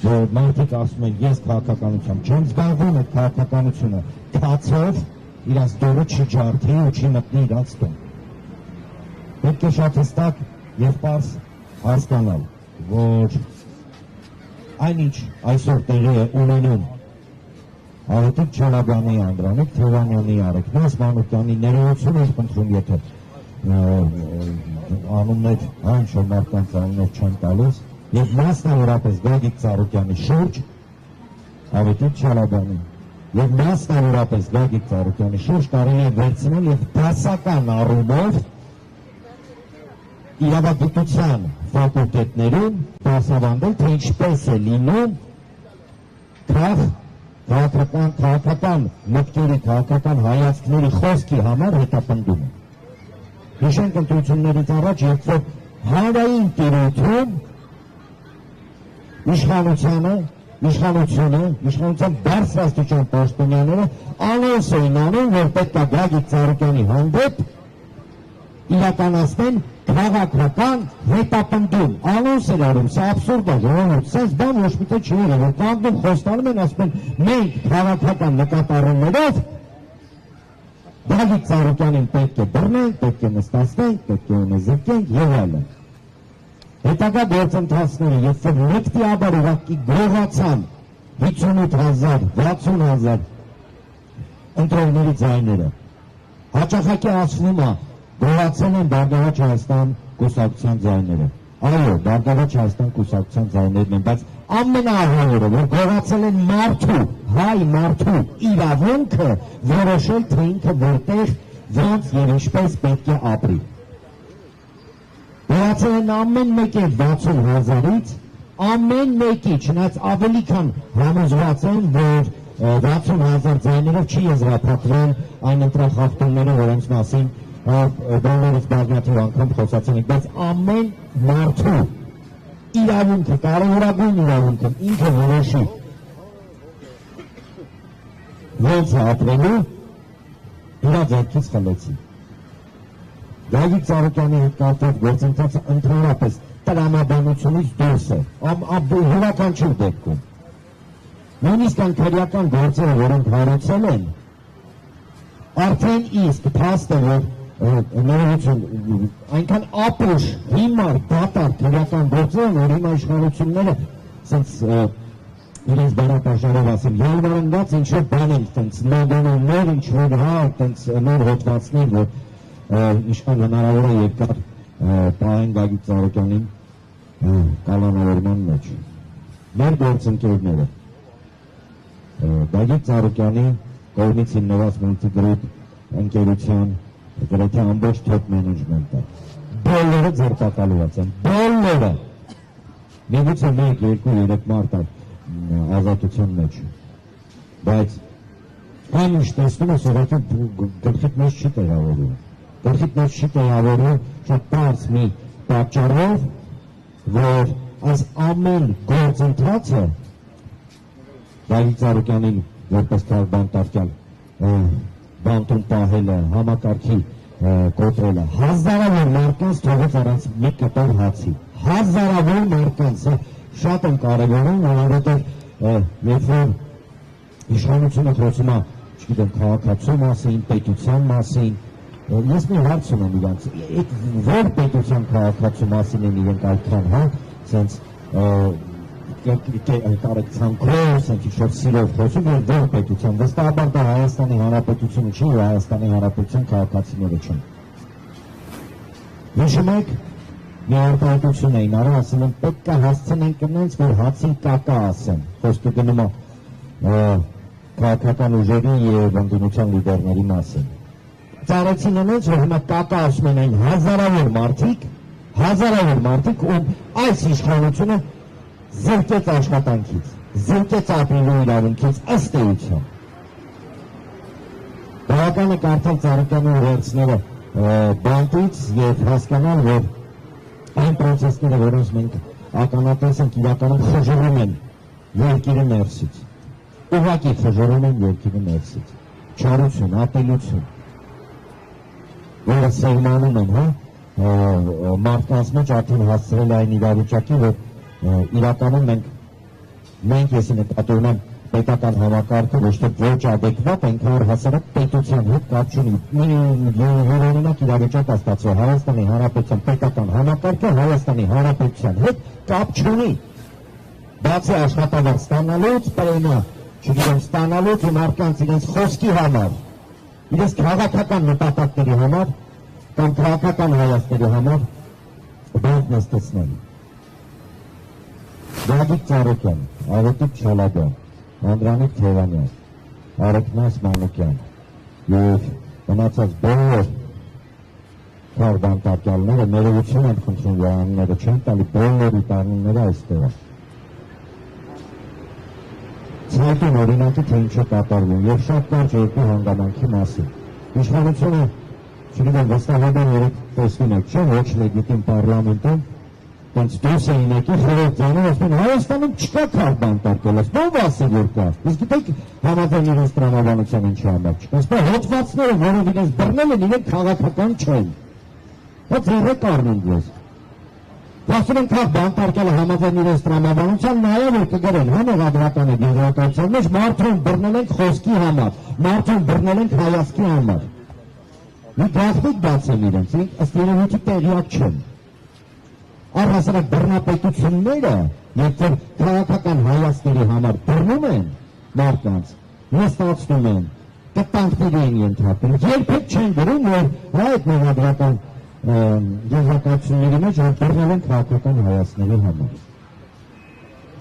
որ մարդիկ ասում են ես քաղաքականությամբ չեմ զբաղվում, այդ քաղաքականությունը թացով իրանց դուրը չջարդի ու չի մտնի իրանց տուն։ Պետք է շատ հստակ եւ պարզ հասկանալ, որ այնինչ այսօր տեղի է ունենում Արեթիկ Չալաբյանի, Անդրանիկ Թևանյանի, Արեգնաս Մանուկյանի ներողություն եմ խնդրում, եթե անուններ այն շոր մարդկանց անուններ չեն տալիս, եւ մասնավորապես Գագիկ Ծառուկյանի շուրջ Արեթիկ Չալաբյանի եւ մասնավորապես Գագիկ Ծառուկյանի շուրջ կարելի է վերցնել եւ դասական առումով իրավագիտության ֆակուլտետներում դասավանդել, թե ինչպես է լինում քաղաքական մտքերի, քաղաքական հայացքների խոսքի համար հետապնդումը։ Հիշենք ընտրություններից առաջ, երբ որ հանրային տիրույթում իշխանության բարձրաստիճան պաշտոնյաները անոնս էին անում, որ պետք է Գագիկ Ծառուկյանի հանդեպ իրականացնեն քաղաքական հետապնդում, անոնս էր արում, սա աբսուրդ է, ժողովուրդ, սենց բան ոչ մի տեղ չի եղել, որ կանգնում խոստանում են, ասում են, մենք քաղաքական նկատառումներով Գագիկ Ծառուկյանին պետք է բռնենք, պետք է նստացնենք, պետք է ունեզրկենք եւ այլն։ Հետագա գործընթացները, երբ որ նեգտիաբար ուղղակի գողացան 58,000, 60,000 ընտրողների ձայները, հաճախակի ասվում է գողացել են Բարգավաճ Հայաստան կուսակցության ձայները։ Այո, Բարգավաճ Հայաստան կուսակցության ձայներն են, բայց ամենաահավորը, որ գողացել են մարդու, հայ մարդու իրավունքը որոշել, թե ինքը որտեղ, ոնց եւ ինչպես պետք է ապրի։ Գողացել են ամեն մեկի 60,000-ից, ամեն մեկի, չնայած ավելի քան համոզված են, որ 60,000 ձայներով չի եզրափակվեն այն ընտրախախտումները, որոնց մասին բաններից բազմաթիվ անգամ խոսացին ենք, բայց ամեն մարդու իրավունքը, կարևորագույն իրավունքը ինքը որոշի ոնց է ապրելու, իրա ձեռքից խլեցի։ Գագիկ Ծառուկյանի հետ կապված գործընթացը ընդհանրապես տրամաբանությունից դուրս է, յուրաքանչյուր դեպքում։ Նույնիսկ այն քրեական գործերը, որոնք հարուցել են, արդեն իսկ փաստ է, որ ներողություն, այնքան ապուշ, հիմար, դատար, քրեական գործերը, որ հիմա իշխանությունները սենց իրենց բանապաշարով ասեմ, յալվարնված ինչ-որ բան են, տենց նոդոնումներ, ինչ-որ տենց նոր հոտվածներ, որ ինչքան հնարավոր է երկար պահեն Գագիկ Ծառուկյանին կալանավորման մեջ։ Մեր գործընկերները Գագիկ Ծառուկյանի կողմից հիմնված Multigroup ընկերության գրեթե ամբողջ top management-ը բոլորը ձերբակալված են, բոլորը միգուցե 1, 2, 3 մարդ ազատության մեջ, բայց այն ինչ տեսնում ես ուղղակի գլխիդ մեջ չի տեղավորվում, գլխիդ մեջ չի տեղավորվում շատ պարզ մի պատճառով, որ այս ամեն գործընթացը Գագիկ Ծառուկյանին որպես քաղաքբանտարկյալ բանտում պահելը, համակարգի կոտրելը, հազարավոր մարդկանց թողեց առանց մի կտոր հացի, հազարավոր մարդկանց, շատ են կարևորում, որովհետև երբ որ իշխանությունը խոսում է, չգիտեմ, քաղաքացու մասին, պետության մասին, ես մի հարց ունեմ իրանց, որ պետության քաղաքացու մասին են իրենք այդքան, հա, սենց կարեկցան կրոս, ինչ-որ սիրով խոսում, որ պետության, վստահաբար դա Հայաստանի Հանրապետությունը չի, ու Հայաստանի Հանրապետության քաղաքացիները չեն։ Հիշում եք, մի արտահայտություն էին արել, ասել են, պետք է հասցնենք նրանց, որ հացին կակա ասեն, խոսքը գնում է քաղաքական ուժերի և ընդդիմության լիդերների մասին։ Ծառեցին նրանց, որ հիմա կակա ասում են այն հազարավոր մարդիկ, ում այս իշխանությունը զրկեց աշխատանքից, զրկեց ապրելու իրավունքից, ըստ էության։ Բավական է կարդալ Ծառուկյանի ուղերձները բանտից և հասկանալ, որ այն պրոցեսները, որոնց մենք ականատես ենք, իրականում խժռում են երկիրը ներսից, ուղղակի խժռում են երկիրը ներսից, չարություն, ատելություն, որը սերմանում են, մարդկանց մեջ արդեն հասցրել այն իրավիճակի, որ իրականում մենք Մենք եսի նկատի ունեմ պետական համակարգը ոչ թե ոչ adekvat, այնքան որ հասարակ պետության հետ կապ չունի։ Յուրօրինակ իրավիճակ է ստացվել Հայաստանի Հանրապետության պետական համակարգը Հայաստանի Հանրապետության հետ կապ չունի։ Բացի աշխատավարձ ստանալուց, պրեմիա, չգիտեմ, ստանալուց ու մարդկանց իրենց խոսքի համար, իրենց քաղաքական նպատակների համար կամ քաղաքական հայացքների համար բանտ նստեցնել։ Գագիկ Ծառուկյան, Ավետիք Չոլաբյան, Անդրանիկ Թևանյան, Արեգնաս Մանուկյան և մնացած բոլոր քաղբանտարկյալները ներողություն են խնդրում անունները չեն տալի, բոլորի անունները այստեղ են։ Ցայտուն օրինակի թե ինչ է կատարվում և շատ կարճ երկու հանգամանքի մասին։ Իշխանությունը, չգիտեմ, վստահաբար երեք տեսնում եք, չէ, ոչ լեգիտիմ պարլամենտում տենց դուրս էին եկել խորհրդանում, ասում են Հայաստանում չկա քաղբանտարկել, ով ասել որ կա։ Իսկ գիտեք համաձայն իրենց տրամաբանության ինչի համար չկա։ Ասում հոդվածները, որով իրենց բռնել են, իրենք քաղաքական չեն։ Դա ձեռը կառնում ես։ Ասում են քաղբանտարկելը համաձայն իրենց տրամաբանության, նաև որ կգրեն համեղադրական է գեղարվեստության մեջ մարդուն բռնել են խոսքի համար, մարդուն բռնել են հայացքի համար։ Մի գաղտնիք բացեն իրենց, ըստ երևույթի տեղյակ չեն։ Առհասարակ բռնապետությունները, երբ որ քաղաքական հայացքների համար բռնում են մարդկանց, նստացնում են, կտանքների են ենթարկում, երբեք չեն գրում, որ այդ մեղադրական գեղարվեստությունների մեջ որ բռնել են քաղաքական հայացքների համար։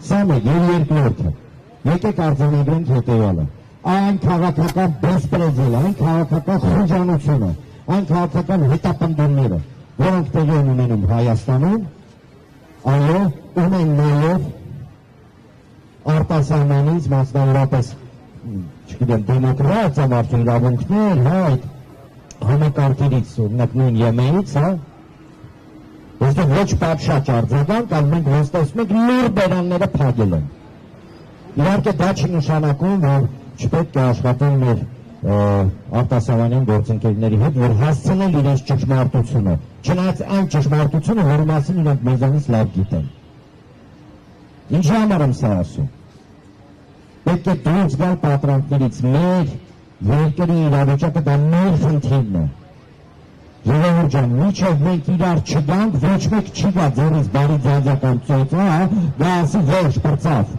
Սա մեկ և երկրորդը, եկեք արձանագրենք հետևյալը, այն քաղաքական բեսպրեդելը, այն քաղաքական խուժանությունը, այն քաղաքական հետապնդումները, որոնք տեղի են ունենում Հայաստանում, այո, ունեն նաև արտասահմանից մասնավորապես, չգիտեմ, դեմոկրատիա, մարդու իրավունքներ, այդ համակարգերից, օրինակ նույն ԵՄ-ից, որտեղ ոչ պատշաճ արձագանք, այլ մենք հստացնում ենք լուր բերանները փակել են։ Իհարկե դա չի նշանակում, որ չպետք է աշխատեն մեր արտասահմանյան գործընկերների հետ, որ հասցնել իրենց ճշմարտությունը, չնայած այն ճշմարտությունը, որի մասին իրենք մեզանից լավ գիտեն։ Ինչի համար եմ սա ասում։ Պետք է դուրս գալ պատրանքներից, մեր երկրի իրավիճակը դա մեր խնդիրն է։ Ժողովուրդ ջան, մինչև մենք իրար չգանք, ոչ մեկ չի գա ձեռից բարի ձանձական ծոծը, դա ասի ոչ պրծավ։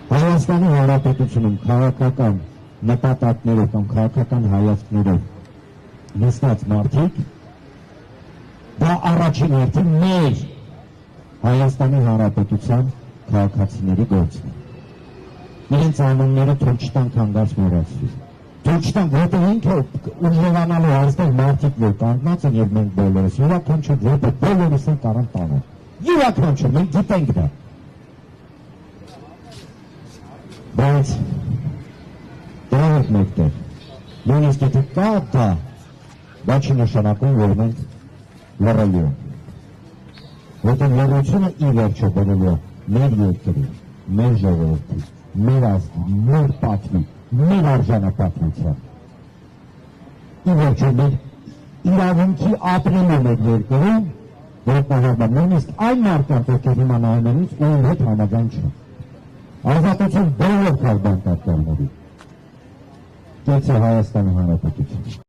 Հայաստանի Հանրապետությունում քաղաքական նպատակներով կամ քաղաքական հայացքներով նստած մարդիկ, դա առաջին հերթին մեր Հայաստանի Հանրապետության քաղաքացիների գործն է։ Իրենց անունները թույլ չտանք հանգարց մոռացվի։ Թույլ չտանք, որտեղ ինքը ուժեղանալու այստեղ մարդիկ որ կանգնած են և մենք բոլորս, յուրաքանչյուր որտեղ բոլորս են կարան տանը։ Յուրաքանչյուր, մենք գիտենք դա։ Բայց դրանք մեկտեղ, նույնիսկ եթե կա դա, դա չի նշանակում, որ մենք լռելու ենք։ Որտեղ լռությունը ի վերջո բերելու է մեր երկրի, մեր ժողովրդի, մեր ազգի, մեր պատվի, մեր արժանապատվության։ Ի վերջո մեր իրավունքի ապրելու մեր երկրում, որ պահարդա նույնիսկ այն մարդկանց, ովքեր հիմա նայում են ինձ, ում հետ համաձայն չեն։ Ազատություն բոլոր քաղբանտարկյալների, կեցը Հայաստանի Հանրապետություն։